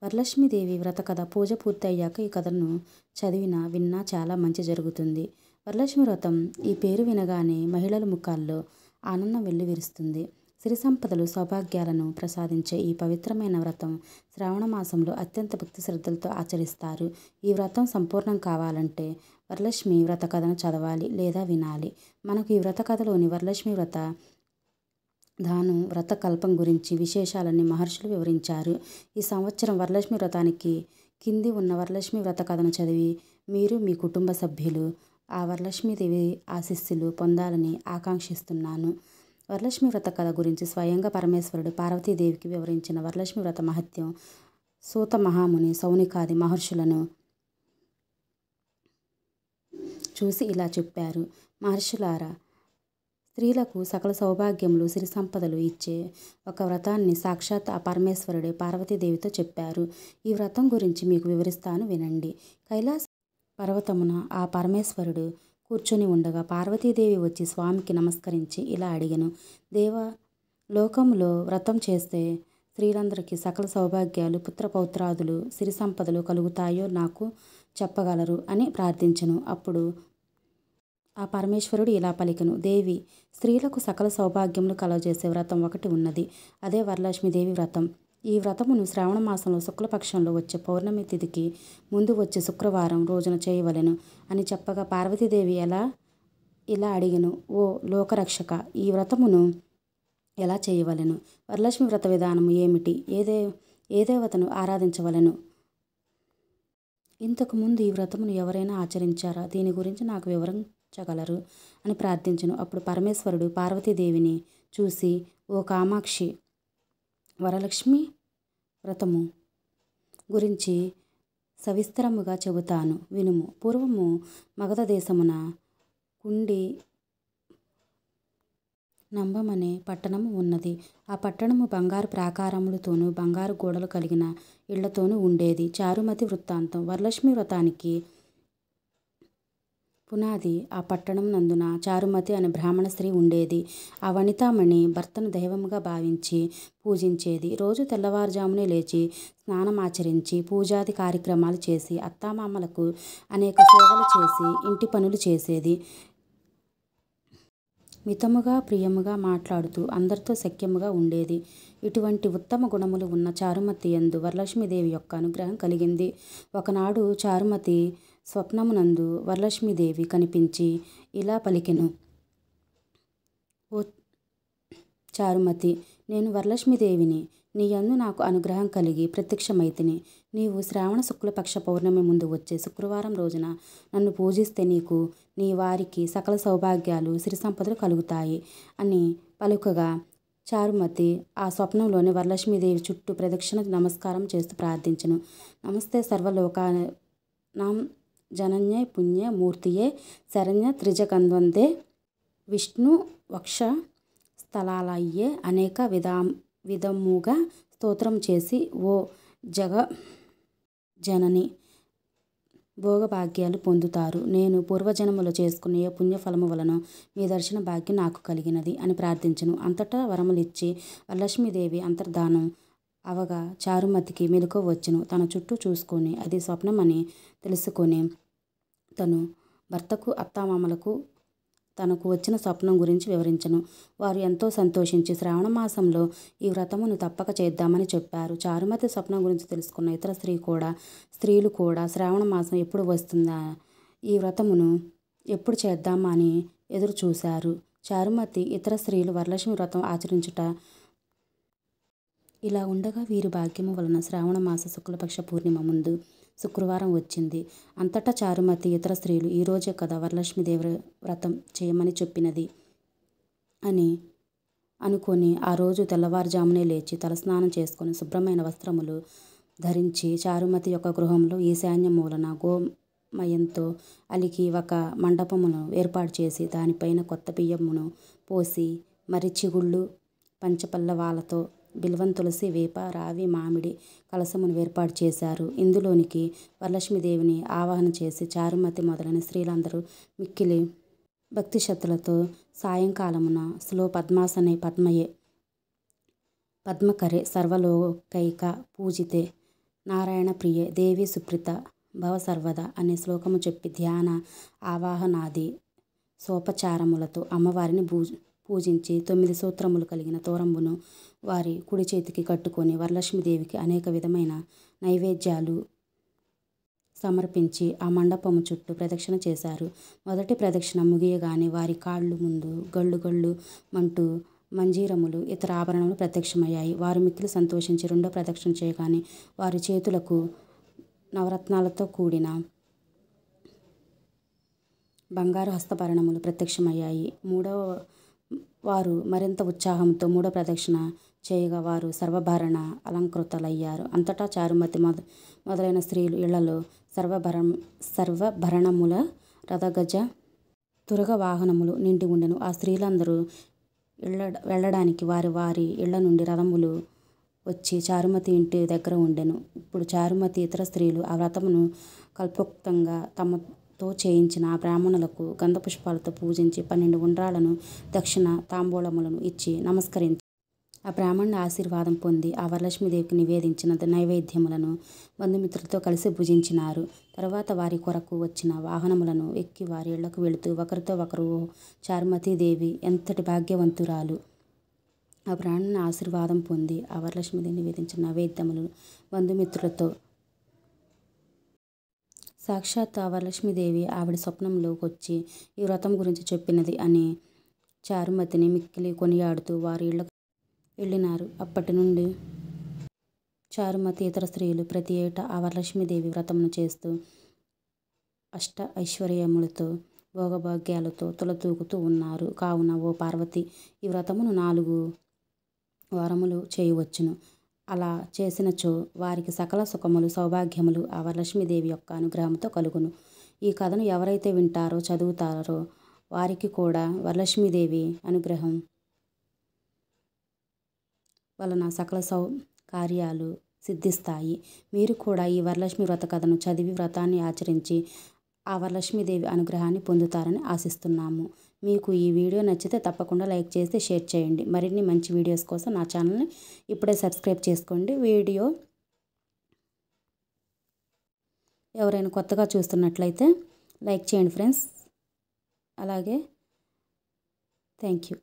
వరలక్ష్మీదేవి వ్రత కథ. పూజ పూర్తయ్యాక ఈ కథను చదివినా విన్నా చాలా మంచి జరుగుతుంది. వరలక్ష్మి వ్రతం ఈ పేరు వినగానే మహిళల ముఖాల్లో ఆనందం వెల్లివిరుస్తుంది. సిరి సంపదలు, సౌభాగ్యాలను ప్రసాదించే ఈ పవిత్రమైన వ్రతం శ్రావణ మాసంలో అత్యంత భక్తి శ్రద్ధలతో ఆచరిస్తారు. ఈ వ్రతం సంపూర్ణం కావాలంటే వరలక్ష్మి వ్రత కథను చదవాలి లేదా వినాలి. మనకు ఈ వ్రత కథలోని వరలక్ష్మి వ్రత దానం, వ్రత కల్పం గురించి విశేషాలన్నీ మహర్షులు వివరించారు. ఈ సంవత్సరం వరలక్ష్మి వ్రతానికి కింది ఉన్న వరలక్ష్మి వ్రత కథను చదివి మీరు, మీ కుటుంబ సభ్యులు ఆ వరలక్ష్మీదేవి ఆశీస్సులు పొందాలని ఆకాంక్షిస్తున్నాను. వరలక్ష్మి వ్రత కథ గురించి స్వయంగా పరమేశ్వరుడు పార్వతీదేవికి వివరించిన వరలక్ష్మి వ్రత మహత్యం సూత మహాముని, సౌనికాది మహర్షులను చూసి ఇలా చెప్పారు. మహర్షులారా, స్త్రీలకు సకల సౌభాగ్యములు, సిరి సంపదలు ఇచ్చే ఒక వ్రతాన్ని సాక్షాత్ ఆ పరమేశ్వరుడే పార్వతీదేవితో చెప్పారు. ఈ వ్రతం గురించి మీకు వివరిస్తాను, వినండి. కైలాస పర్వతమున ఆ పరమేశ్వరుడు కూర్చొని ఉండగా పార్వతీదేవి వచ్చి స్వామికి నమస్కరించి ఇలా అడిగెను. దేవా, లోకంలో వ్రతం చేస్తే స్త్రీలందరికీ సకల సౌభాగ్యాలు, పుత్రపౌత్రాదులు, సిరి సంపదలు కలుగుతాయో నాకు చెప్పగలరు అని ప్రార్థించెను. అప్పుడు ఆ పరమేశ్వరుడు ఇలా పలికెను. దేవి, స్త్రీలకు సకల సౌభాగ్యములు కలుగజేసే వ్రతం ఒకటి ఉన్నది. అదే వరలక్ష్మీదేవి వ్రతం. ఈ వ్రతమును శ్రావణ మాసంలో శుక్లపక్షంలో వచ్చే పౌర్ణమి తిథికి ముందు వచ్చే శుక్రవారం రోజున చేయవలెను అని చెప్పగా పార్వతీదేవి ఇలా అడిగెను. ఓ లోకరక్షక, ఈ వ్రతమును ఎలా చేయవలెను? వరలక్ష్మి వ్రత విధానము ఏమిటి? ఏ దేవతను ఆరాధించవలెను? ఇంతకు ముందు ఈ వ్రతమును ఎవరైనా ఆచరించారా? దీని గురించి నాకు వివరించగలరు అని ప్రార్థించెను. అప్పుడు పరమేశ్వరుడు పార్వతీదేవిని చూసి, ఓ కామాక్షి, వరలక్ష్మి వ్రతము గురించి సవిస్తరముగా చెబుతాను, వినుము. పూర్వము మగధ దేశమున కుండి నంబమనే పట్టణము ఉన్నది. ఆ పట్టణము బంగారు ప్రాకారములతోనూ బంగారు గోడలు కలిగిన ఇళ్లతోనూ ఉండేది. చారుమతి వృత్తాంతం. వరలక్ష్మి వ్రతానికి పునాది ఆ పట్టణం నందున చారుమతి అనే బ్రాహ్మణ స్త్రీ ఉండేది. ఆ వనితామణి భర్తను దైవముగా భావించి పూజించేది. రోజు తెల్లవారుజామునే లేచి స్నానమాచరించి పూజాది కార్యక్రమాలు చేసి అత్తామామలకు అనేక సేవలు చేసి ఇంటి పనులు చేసేది. మితముగా ప్రియముగా మాట్లాడుతూ అందరితో సఖ్యముగా ఉండేది. ఇటువంటి ఉత్తమ గుణములు ఉన్న చారుమతి యందు వరలక్ష్మీదేవి యొక్క అనుగ్రహం కలిగింది. ఒకనాడు చారుమతి స్వప్నమునందు వరలక్ష్మీదేవి కనిపించి ఇలా పలికెను. ఓ చారుమతి, నేను వరలక్ష్మీదేవిని. నీ యందు నాకు అనుగ్రహం కలిగి ప్రత్యక్షమైతిని. నీవు శ్రావణ శుక్లపక్ష పౌర్ణమి ముందు వచ్చే శుక్రవారం రోజున నన్ను పూజిస్తే నీకు, నీ వారికి సకల సౌభాగ్యాలు, సిరి సంపదలు కలుగుతాయి అని పలుకగా చారుమతి ఆ స్వప్నంలోని వరలక్ష్మీదేవి చుట్టూ ప్రదక్షిణ నమస్కారం చేస్తూ ప్రార్థించెను. నమస్తే సర్వలోకానాం జనన్యే పుణ్య మూర్తియే శరణ్య త్రిజగన్వందే విష్ణు వక్ష స్థలాలయ్యే అనేక విధముగా స్తోత్రం చేసి, ఓ జనని, భోగభాగ్యాలు పొందుతారు. నేను పూర్వజన్మలో చేసుకున్న ఏ పుణ్యఫలము వలన మీ దర్శన భాగ్యం నాకు కలిగినది అని ప్రార్థించెను. అంతటా వరములిచ్చి వరలక్ష్మీదేవి అంతర్ధానం అవగా చారుమతికి మెలకువ వచ్చెను. తన చుట్టూ చూసుకొని అది స్వప్నమని తెలుసుకొని తను భర్తకు, అత్తామామలకు తనకు వచ్చిన స్వప్నం గురించి వివరించెను. వారు ఎంతో సంతోషించి శ్రావణ మాసంలో ఈ వ్రతమును తప్పక చేద్దామని చెప్పారు. చారుమతి స్వప్నం గురించి తెలుసుకున్న ఇతర స్త్రీలు కూడా శ్రావణ మాసం ఎప్పుడు వస్తుందా, ఈ వ్రతమును ఎప్పుడు చేద్దామా అని ఎదురు చూశారు. చారుమతి ఇతర స్త్రీలు వరలక్ష్మి వ్రతం ఆచరించుట ఇలా ఉండగా వీరి భాగ్యము వలన శ్రావణ మాస శుక్లపక్ష పూర్ణిమ ముందు శుక్రవారం వచ్చింది. అంతటా చారుమతి ఇతర స్త్రీలు ఈ రోజే కదా వరలక్ష్మీదేవి వ్రతం చేయమని చెప్పినది అని అనుకొని ఆ రోజు తెల్లవారుజామునే లేచి తలస్నానం చేసుకొని శుభ్రమైన వస్త్రములు ధరించి చారుమతి యొక్క గృహంలో ఈశాన్య మూలన గోమయంతో అలికి ఒక మండపమును ఏర్పాటు చేసి దానిపైన కొత్త బియ్యమును పోసి మర్రిచిగుళ్ళు, పంచపల్లవాలతో బిల్వం, తులసి, వేప, రావి, మామిడి కలశమును ఏర్పాటు చేశారు. ఇందులోనికి వరలక్ష్మీదేవిని ఆవాహన చేసి చారుమతి మొదలైన స్త్రీలందరూ మిక్కిలి భక్తి శ్రద్ధలతో సాయంకాలమున స్లో పద్మాసనే పద్మయే పద్మకరే సర్వలోకైక పూజితే నారాయణ ప్రియే దేవి సుప్రీత భవ సర్వదా అనే శ్లోకము చెప్పి ధ్యాన ఆవాహనాది సోపచారములతో అమ్మవారిని పూజించి 9 సూత్రములు కలిగిన తోరంబును వారి కుడి చేతికి కట్టుకొని వరలక్ష్మీదేవికి అనేక విధమైన నైవేద్యాలు సమర్పించి ఆ మండపము చుట్టూ ప్రదక్షిణ చేశారు. మొదటి ప్రదక్షిణ ముగియగానే వారి కాళ్ళు ముందు గళ్ళు గళ్ళు మంటూ మంజీరములు ఇతర ఆభరణములు ప్రత్యక్షమయ్యాయి. వారు మిక్కిలి సంతోషించి రెండో ప్రదక్షిణ చేయగానే వారి చేతులకు నవరత్నాలతో కూడిన బంగారు హస్తభరణములు ప్రత్యక్షమయ్యాయి. వారు మరింత ఉత్సాహంతో మూడో ప్రదక్షిణ చేయగా వారు సర్వభరణాలంకృతులయ్యారు. అంతటా చారుమతి మొదలైన స్త్రీలు ఇళ్లలో సర్వభరణముల రథగజ తురగ వాహనములు నిండి ఉండెను. ఆ స్త్రీలందరూ వెళ్ళడానికి వారి ఇళ్ల నుండి రథములు వచ్చి చారుమతి ఇంటి దగ్గర ఉండెను. ఇప్పుడు చారుమతి ఇతర స్త్రీలు ఆ వ్రతమును కల్పోక్తంగా తమతో చేయించిన ఆ బ్రాహ్మణులకు గంధపుష్పాలతో పూజించి 12 ఉండ్రాలను దక్షిణ తాంబూలములను ఇచ్చి నమస్కరించి ఆ బ్రాహ్మణుని ఆశీర్వాదం పొంది ఆ వరలక్ష్మీదేవికి నివేదించిన నైవేద్యములను బంధుమిత్రులతో కలిసి భుజించినారు. తరువాత వారి కొరకు వచ్చిన వాహనములను ఎక్కి వారి ఇళ్లకు వెళుతూ ఒకరితో ఒకరు చారుమతీదేవి ఎంతటి భాగ్యవంతురాలు, ఆ బ్రాహ్మణుని ఆశీర్వాదం పొంది ఆ వరలక్ష్మీదేవి నివేదించిన నైవేద్యములను బంధుమిత్రులతో సాక్షాత్ ఆ వరలక్ష్మీదేవి ఆవిడ స్వప్నంలోకి వచ్చి ఈ వ్రతం గురించి చెప్పినది అని చారుమతిని మిక్కిలి కొనియాడుతూ వారి ఇళ్లకు వెళ్ళినారు. అప్పటి నుండి చారుమతి ఇతర స్త్రీలు ప్రతి ఏటా ఆ వరలక్ష్మీదేవి వ్రతమును చేస్తూ అష్ట ఐశ్వర్యములతో భోగభాగ్యాలతో తులతూగుతూ ఉన్నారు. కావున ఓ పార్వతి, ఈ వ్రతమును 4 వారములు చేయవచ్చును. అలా చేసినచో వారికి సకల సుఖములు సౌభాగ్యములు ఆ వరలక్ష్మీదేవి యొక్క అనుగ్రహంతో కలుగును. ఈ కథను ఎవరైతే వింటారో చదువుతారో వారికి కూడా వరలక్ష్మీదేవి అనుగ్రహం వలన సకల కార్యాలు సిద్ధిస్తాయి. మీరు కూడా ఈ వరలక్ష్మి వ్రత కథను చదివి వ్రతాన్ని ఆచరించి ఆ వరలక్ష్మీదేవి అనుగ్రహాన్ని పొందుతారని ఆశిస్తున్నాము. మీకు ఈ వీడియో నచ్చితే తప్పకుండా లైక్ చేసి షేర్ చేయండి. మరిన్ని మంచి వీడియోస్ కోసం నా ఛానల్ని ఇప్పుడే సబ్స్క్రైబ్ చేసుకోండి. వీడియో ఎవరైనా కొత్తగా చూస్తున్నట్లయితే లైక్ చేయండి ఫ్రెండ్స్. అలాగే థ్యాంక్ యూ.